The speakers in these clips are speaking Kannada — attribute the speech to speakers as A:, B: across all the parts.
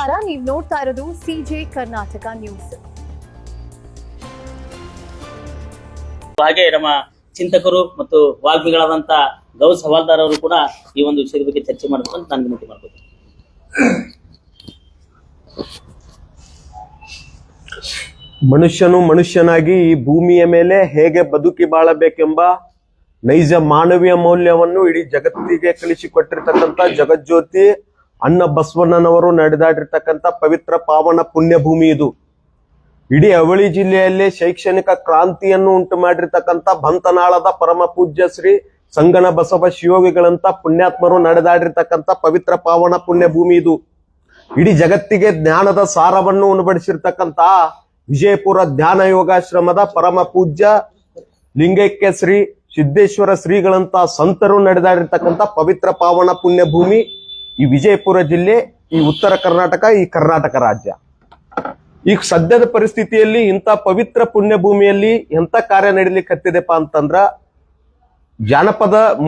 A: ನಮಸ್ಕಾರ, ನೀವು ನೋಡ್ತಾ ಇರೋದು ಸಿಜೆ ಕರ್ನಾಟಕ ನ್ಯೂಸ್.
B: ಹಾಗೆ ನಮ್ಮ ಚಿಂತಕರು ಮತ್ತು ವಾಗ್ಮಿಗಳಾದಂತ ಗೌಸ್ ಹವಾಲ್ದಾರ್ ಅವರು ಕೂಡ ಈ ಒಂದು ವಿಷಯದ ಬಗ್ಗೆ ಚರ್ಚೆ ಮಾಡ್ಕೊಂಡು ನಾನು ವಿನಂತಿ ಮಾಡ್ತೀನಿ.
C: ಮನುಷ್ಯನು ಮನುಷ್ಯನಾಗಿ ಈ ಭೂಮಿಯ ಮೇಲೆ ಹೇಗೆ ಬದುಕಿ ಬಾಳಬೇಕೆಂಬ ನೈಜ ಮಾನವೀಯ ಮೌಲ್ಯವನ್ನು ಇಡೀ ಜಗತ್ತಿಗೆ ಕಲಿಸಿಕೊಟ್ಟಿರ್ತಕ್ಕಂಥ ಜಗಜ್ಯೋತಿ ಅಣ್ಣ ಬಸವಣ್ಣನವರು ನಡೆದಾಡಿರ್ತಕ್ಕಂಥ ಪವಿತ್ರ ಪಾವನ ಪುಣ್ಯ ಭೂಮಿ ಇದು. ಇಡೀ ಅವಳಿ ಜಿಲ್ಲೆಯಲ್ಲಿ ಶೈಕ್ಷಣಿಕ ಕ್ರಾಂತಿಯನ್ನು ಉಂಟು ಮಾಡಿರ್ತಕ್ಕಂಥ ಬಂತನಾಳದ ಪರಮ ಪೂಜ್ಯ ಶ್ರೀ ಸಂಗನ ಬಸವ ಶಿವವಿಗಳಂತ ಪುಣ್ಯಾತ್ಮರು ನಡೆದಾಡಿರ್ತಕ್ಕಂಥ ಪವಿತ್ರ ಪಾವನ ಪುಣ್ಯ ಭೂಮಿ ಇದು. ಇಡೀ ಜಗತ್ತಿಗೆ ಜ್ಞಾನದ ಸಾರವನ್ನು ಉಣಬಡಿಸಿರ್ತಕ್ಕಂಥ ವಿಜಯಪುರ ಧ್ಯಾನ ಯೋಗಾಶ್ರಮದ ಪರಮ ಪೂಜ್ಯ ಲಿಂಗೈಕ್ಯ ಶ್ರೀ ಸಿದ್ದೇಶ್ವರ ಶ್ರೀಗಳಂತ ಸಂತರು ನಡೆದಾಡಿರ್ತಕ್ಕಂಥ ಪವಿತ್ರ ಪಾವನ ಪುಣ್ಯ ಭೂಮಿ ಈ ವಿಜಯಪುರ ಜಿಲ್ಲೆ, ಈ ಉತ್ತರ ಕರ್ನಾಟಕ, ಈ ಕರ್ನಾಟಕ ರಾಜ್ಯ. ಈಗ ಸದ್ಯದ ಪರಿಸ್ಥಿತಿಯಲ್ಲಿ ಇಂಥ ಪವಿತ್ರ ಪುಣ್ಯ ಭೂಮಿಯಲ್ಲಿ ಎಂತ ಕಾರ್ಯ ನಡೀಲಿಕ್ಕೆ ಹತ್ತಿದೆಪ್ಪ ಅಂತಂದ್ರ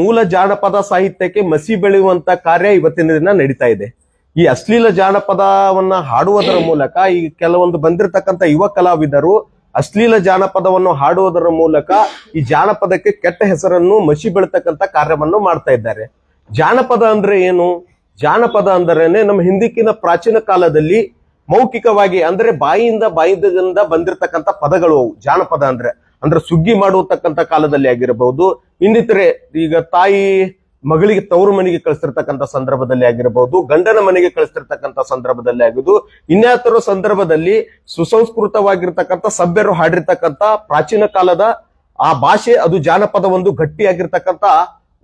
C: ಮೂಲ ಜಾನಪದ ಸಾಹಿತ್ಯಕ್ಕೆ ಮಸಿ ಬೆಳೆಯುವಂತ ಕಾರ್ಯ ಇವತ್ತಿನ ದಿನ ನಡೀತಾ ಇದೆ. ಈ ಅಶ್ಲೀಲ ಜಾನಪದವನ್ನ ಹಾಡುವುದರ ಮೂಲಕ ಈ ಕೆಲವೊಂದು ಬಂದಿರತಕ್ಕಂಥ ಯುವ ಕಲಾವಿದರು ಅಶ್ಲೀಲ ಜಾನಪದವನ್ನು ಹಾಡುವುದರ ಮೂಲಕ ಈ ಜಾನಪದಕ್ಕೆ ಕೆಟ್ಟ ಹೆಸರನ್ನು ಮಸಿ ಬೆಳತಕ್ಕಂಥ ಕಾರ್ಯವನ್ನು ಮಾಡ್ತಾ ಇದ್ದಾರೆ. ಜಾನಪದ ಅಂದ್ರೆ ಏನು? ಜಾನಪದ ಅಂದ್ರೇನೆ ನಮ್ಮ ಹಿಂದಿಕ್ಕಿನ ಪ್ರಾಚೀನ ಕಾಲದಲ್ಲಿ ಮೌಖಿಕವಾಗಿ ಅಂದ್ರೆ ಬಾಯಿಂದ ಬಂದಿರತಕ್ಕಂಥ ಪದಗಳು ಅವು. ಜಾನಪದ ಅಂದ್ರೆ ಸುಗ್ಗಿ ಮಾಡುವತಕ್ಕಂಥ ಕಾಲದಲ್ಲಿ ಆಗಿರಬಹುದು, ಇನ್ನಿತರೆ ಈಗ ತಾಯಿ ಮಗಳಿಗೆ ತವರು ಮನೆಗೆ ಕಳಿಸ್ತಿರ್ತಕ್ಕಂಥ ಸಂದರ್ಭದಲ್ಲಿ ಆಗಿರಬಹುದು, ಗಂಡನ ಮನೆಗೆ ಕಳಿಸ್ತಿರ್ತಕ್ಕಂಥ ಸಂದರ್ಭದಲ್ಲಿ ಆಗುದು, ಇನ್ಯಾತರ ಸಂದರ್ಭದಲ್ಲಿ ಸುಸಂಸ್ಕೃತವಾಗಿರ್ತಕ್ಕಂಥ ಸಭ್ಯರು ಹಾಡಿರ್ತಕ್ಕಂಥ ಪ್ರಾಚೀನ ಕಾಲದ ಆ ಭಾಷೆ, ಅದು ಜಾನಪದ ಒಂದು ಗಟ್ಟಿಯಾಗಿರ್ತಕ್ಕಂಥ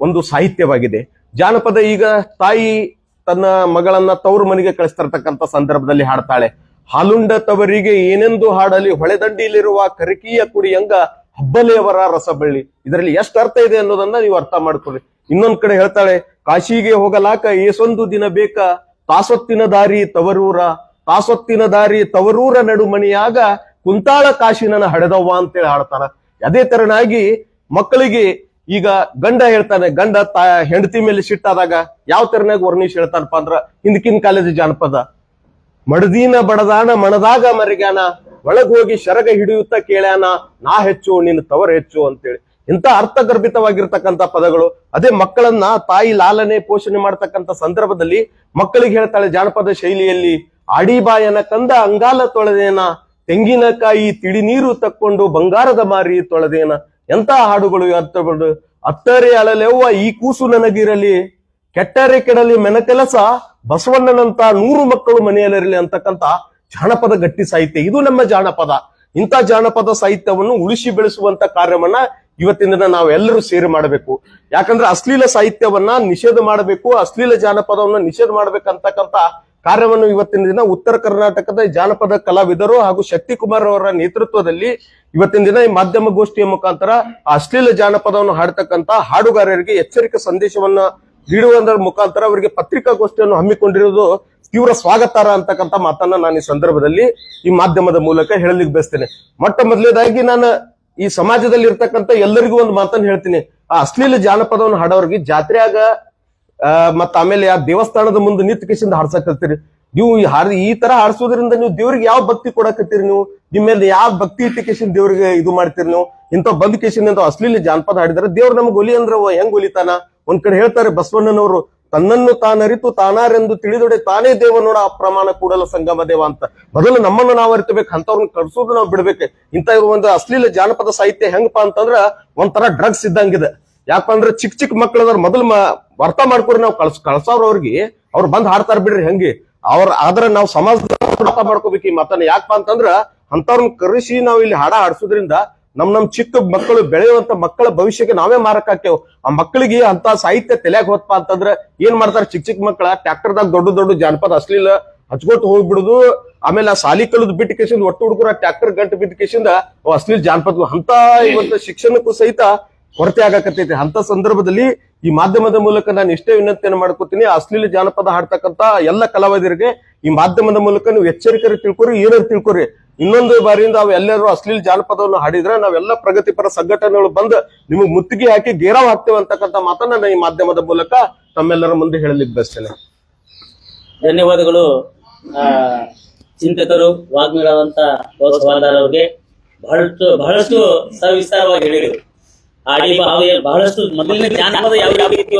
C: ಒಂದು ಸಾಹಿತ್ಯವಾಗಿದೆ. ಜಾನಪದ ಈಗ ತಾಯಿ ತನ್ನ ಮಗಳನ್ನ ತವರು ಮನೆಗೆ ಕಳಿಸ್ತಿರ್ತಕ್ಕಂಥ ಸಂದರ್ಭದಲ್ಲಿ ಹಾಡ್ತಾಳೆ, ಹಾಲುಂಡ ತವರಿಗೆ ಏನೆಂದು ಹಾಡಲಿ ಹೊಳೆದಂಡಿಲಿರುವ ಕರಿಕೀಯ ಕುಡಿಯಂಗ ಹಬ್ಬಲೆಯವರ ರಸಬಳ್ಳಿ. ಇದರಲ್ಲಿ ಎಷ್ಟು ಅರ್ಥ ಇದೆ ಅನ್ನೋದನ್ನ ನೀವು ಅರ್ಥ ಮಾಡ್ಕೊಳ್ಳಿ. ಇನ್ನೊಂದ್ ಕಡೆ ಹೇಳ್ತಾಳೆ, ಕಾಶಿಗೆ ಹೋಗಲಾಕ ಏಸೊಂದು ದಿನ ಬೇಕ, ತಾಸೊತ್ತಿನ ದಾರಿ ತವರೂರ ನಡುಮಣಿಯಾಗ ಕುಂತಾಳ ಕಾಶಿನ ಹಡೆದವ್ವ ಅಂತೇಳಿ ಹಾಡ್ತಾರ. ಅದೇ ತರನಾಗಿ ಮಕ್ಕಳಿಗೆ ಈಗ ಗಂಡ ಹೇಳ್ತಾನೆ, ಗಂಡ ಹೆಂಡತಿ ಮೇಲೆ ಸಿಟ್ಟಾದಾಗ ಯಾವ ತರನಾಗಿ ವರ್ಣಿಸಿ ಹೇಳ್ತಾನಪ್ಪ ಅಂದ್ರ ಹಿಂದಕಿನ ಕಾಲದ ಜಾನಪದ, ಮಡದೀನ ಬಡದಾನ ಮಣದಾಗ ಮರಿಗ್ಯಾನ, ಒಳಗ್ ಹೋಗಿ ಶರಗ ಹಿಡಿಯುತ್ತ ಕೇಳ್ಯಾನ, ನಾ ಹೆಚ್ಚು ನಿನ್ನ ತವರ ಹೆಚ್ಚು ಅಂತೇಳಿ ಇಂಥ ಅರ್ಥಗರ್ಭಿತವಾಗಿರ್ತಕ್ಕಂಥ ಪದಗಳು. ಅದೇ ಮಕ್ಕಳನ್ನ ತಾಯಿ ಲಾಲನೆ ಪೋಷಣೆ ಮಾಡ್ತಕ್ಕಂಥ ಸಂದರ್ಭದಲ್ಲಿ ಮಕ್ಕಳಿಗೆ ಹೇಳ್ತಾಳೆ ಜಾನಪದ ಶೈಲಿಯಲ್ಲಿ, ಆಡಿಬಾಯನ ಕಂದ ಅಂಗಾಲ ತೊಳೆದೇನ, ತೆಂಗಿನಕಾಯಿ ತಿಳಿ ನೀರು ತಕ್ಕೊಂಡು ಬಂಗಾರದ ಮಾರಿ ತೊಳೆದೇನ. ಎಂತ ಹಾಡುಗಳು ಅರ್ಥಗಳು. ಅತ್ತರೆ ಅಳಲೆವ್ವ ಈ ಕೂಸು ನನಗಿರಲಿ, ಕೆಟ್ಟರೆ ಕೆಡಲಿ ಮೆನಕೆಲಸ, ಬಸವಣ್ಣನಂತ 100 ಮಕ್ಕಳು ಮನೆಯಲ್ಲಿರಲಿ ಅಂತಕ್ಕಂಥ ಜಾನಪದ ಗಟ್ಟಿ ಸಾಹಿತ್ಯ ಇದು ನಮ್ಮ ಜಾನಪದ. ಇಂಥ ಜಾನಪದ ಸಾಹಿತ್ಯವನ್ನು ಉಳಿಸಿ ಬೆಳೆಸುವಂತ ಕಾರ್ಯವನ್ನ ಇವತ್ತಿನ ದಿನ ನಾವೆಲ್ಲರೂ ಸೇರಿ ಮಾಡಬೇಕು. ಯಾಕಂದ್ರೆ ಅಶ್ಲೀಲ ಸಾಹಿತ್ಯವನ್ನ ನಿಷೇಧ ಮಾಡಬೇಕು, ಅಶ್ಲೀಲ ಜಾನಪದವನ್ನ ನಿಷೇಧ ಮಾಡ್ಬೇಕಂತಕ್ಕಂಥ ಕಾರ್ಯವನ್ನು ಇವತ್ತಿನ ದಿನ ಉತ್ತರ ಕರ್ನಾಟಕದ ಜಾನಪದ ಕಲಾವಿದರು ಹಾಗೂ ಶಕ್ತಿ ಕುಮಾರ್ ಅವರ ನೇತೃತ್ವದಲ್ಲಿ ಇವತ್ತಿನ ದಿನ ಈ ಮಾಧ್ಯಮ ಗೋಷ್ಠಿಯ ಮುಖಾಂತರ ಆ ಅಶ್ಲೀಲ ಜಾನಪದವನ್ನು ಹಾಡ್ತಕ್ಕಂಥ ಹಾಡುಗಾರರಿಗೆ ಎಚ್ಚರಿಕೆ ಸಂದೇಶವನ್ನ ನೀಡುವುದರ ಮುಖಾಂತರ ಅವರಿಗೆ ಪತ್ರಿಕಾಗೋಷ್ಠಿಯನ್ನು ಹಮ್ಮಿಕೊಂಡಿರುವುದು ತೀವ್ರ ಸ್ವಾಗತಾರ ಅಂತಕ್ಕಂಥ ಮಾತನ್ನ ನಾನು ಈ ಸಂದರ್ಭದಲ್ಲಿ ಈ ಮಾಧ್ಯಮದ ಮೂಲಕ ಹೇಳಲಿಕ್ಕೆ ಬಯಸ್ತೇನೆ. ಮೊಟ್ಟ ಮೊದಲನೇದಾಗಿ ನಾನು ಈ ಸಮಾಜದಲ್ಲಿ ಇರ್ತಕ್ಕಂಥ ಎಲ್ಲರಿಗೂ ಒಂದು ಮಾತನ್ನು ಹೇಳ್ತೀನಿ, ಆ ಅಶ್ಲೀಲ ಜಾನಪದವನ್ನು ಹಾಡೋರಿಗೆ ಜಾತ್ರೆಯಾಗ ಮತ್ತ ಆಮೇಲೆ ಆ ದೇವಸ್ಥಾನದ ಮುಂದೆ ನಿಂತ ಕಿಸಿಂದ ಹಾಡ್ಸಕತ್ತೀರಿ ನೀವು. ಈ ತರ ಹಾಡ್ಸೋದ್ರಿಂದ ನೀವು ದೇವ್ರಿಗೆ ಯಾವ ಭಕ್ತಿ ಕೊಡಕತ್ತೀರಿ? ನೀವು ನಿಮ್ಮ ಮೇಲೆ ಯಾವ ಭಕ್ತಿ ಇಟ್ಟ ಕಿಸಿಂದ ದೇವ್ರಿಗೆ ಇದು ಮಾಡ್ತೀರಿ? ನೀವು ಇಂಥ ಬಂದ್ ಕಿಸಿಂದ ಅಶ್ಲೀಲ ಜಾನಪದ ಹಾಡಿದ್ರೆ ದೇವ್ರು ನಮ್ಗೆ ಒಲಿ ಅಂದ್ರ ಹೆಂಗ್ ಒಲಿತಾನ? ಒಂದ್ ಕಡೆ ಹೇಳ್ತಾರೆ ಬಸವಣ್ಣನವರು, ತನ್ನನ್ನು ತಾನರಿತು ತಾನಾರೆಂದು ತಿಳಿದೊಡೆ ತಾನೇ ದೇವ ನೋಡ ಅಪ್ರಮಾಣ ಕೂಡಲ ಸಂಗಮ ದೇವ ಅಂತ. ಮೊದಲು ನಮ್ಮನ್ನು ನಾವು ಅರಿತಬೇಕು, ಅಂತವ್ರನ್ನ ಕಳ್ಸೋದು ನಾವು ಬಿಡ್ಬೇಕು. ಇಂಥ ಒಂದು ಅಶ್ಲೀಲ ಜಾನಪದ ಸಾಹಿತ್ಯ ಹೆಂಗಪ್ಪ ಅಂತಂದ್ರ ಒಂಥರ ಡ್ರಗ್ಸ್ ಇದ್ದಂಗಿದೆ. ಯಾಕಂದ್ರೆ ಚಿಕ್ಕ ಮಕ್ಕಳದ್ರ ಮೊದಲು ಅರ್ಥ ಮಾಡ್ಕೊರಿ, ನಾವು ಕಳ್ಸೋರ್ ಅವ್ರಿಗೆ ಅವ್ರು ಬಂದ್ ಹಾಡ್ತಾರ ಬಿಡ್ರಿ ಹೆಂಗೆ ಆದ್ರೆ ನಾವು ಸಮಾಜದ ಅರ್ಥ ಮಾಡ್ಕೋಬೇಕು ಈ ಮಾತನ್ನ. ಯಾಕಪ್ಪ ಅಂತಂದ್ರ ಅಂತವ್ರನ್ನ ಕರೆಸಿ ನಾವು ಇಲ್ಲಿ ಹಾಡ್ಸೋದ್ರಿಂದ ನಮ್ ಚಿಕ್ಕ ಮಕ್ಕಳು ಬೆಳೆಯುವಂತ ಮಕ್ಕಳ ಭವಿಷ್ಯಕ್ಕೆ ನಾವೇ ಮಾರಕ್ ಹಾಕ್ತೇವ್. ಆ ಮಕ್ಕಳಿಗೆ ಅಂತ ಸಾಹಿತ್ಯ ತಲೆಯಾಗ ಹೋತ್ಪ ಅಂತಂದ್ರೆ ಏನ್ ಮಾಡ್ತಾರೆ, ಚಿಕ್ಕ ಮಕ್ಕಳ ಟ್ರ್ಯಾಕ್ಟರ್ದಾಗ ದೊಡ್ಡ ಜಾನಪದ ಅಶ್ಲೀಲ ಹಚ್ಕೊಟ್ಟು ಹೋಗ್ಬಿಡುದು. ಆಮೇಲೆ ಆ ಸಾಲಿ ಕಲದ್ ಬಿಟ್ಟು ಕೇಸಿಂದ ಒಟ್ಟು ಹುಡುಗರ ಟ್ರ್ಯಾಕ್ಟರ್ ಗಂಟು ಬಿದ್ದ ಕೇಸಿಂದ ಅಶ್ಲೀಲ ಜಾನಪದ ಅಂತ ಇವತ್ತು ಶಿಕ್ಷಣಕ್ಕೂ ಸಹಿತ ಕೊರತೆ ಆಗಕತ್ತೈತಿ. ಅಂತ ಸಂದರ್ಭದಲ್ಲಿ ಈ ಮಾಧ್ಯಮದ ಮೂಲಕ ನಾನು ಇಷ್ಟೇ ವಿನಂತಿಯನ್ನು ಮಾಡ್ಕೋತೀನಿ, ಅಶ್ಲೀಲ ಜಾನಪದ ಹಾಡ್ತಕ್ಕಂತ ಎಲ್ಲ ಕಲಾವಿದರಿಗೆ ಈ ಮಾಧ್ಯಮದ ಮೂಲಕ ನೀವು ಎಚ್ಚರಿಕೆ ತಿಳ್ಕೊರಿ, ಏನಾರು ತಿಳ್ಕೊರಿ. ಇನ್ನೊಂದು ಬಾರಿಯಿಂದ ಅವೆಲ್ಲರೂ ಅಶ್ಲೀಲ ಜಾನಪದವನ್ನು ಹಾಡಿದ್ರೆ ನಾವೆಲ್ಲ ಪ್ರಗತಿಪರ ಸಂಘಟನೆಗಳು ಬಂದು ನಿಮಗೆ ಮುತ್ತಿಗೆ ಹಾಕಿ ಗೇರಾವ್ ಹಾಕ್ತೇವೆ ಅಂತಕ್ಕಂಥ ಮಾತನ್ನ ನಾನು ಈ ಮಾಧ್ಯಮದ ಮೂಲಕ ತಮ್ಮೆಲ್ಲರ ಮುಂದೆ ಹೇಳಲಿಕ್ಕೆ ಬಯಸ್ತೇನೆ.
B: ಧನ್ಯವಾದಗಳು ಚಿಂತಕರು ವಾಗ್ಮಿಗಳಾದಂತ ಗೌಸ್ ಹವಾಲ್ದಾರ್ ಅವ್ರಿಗೆ ಬಹಳಷ್ಟು ಸವಿಸ್ತಾರವಾಗಿ ಹೇಳಿದರು. ಬಹಳಷ್ಟು ಮೊದಲಿನ ಜಾನಪದ ಯಾವ ರೀತಿ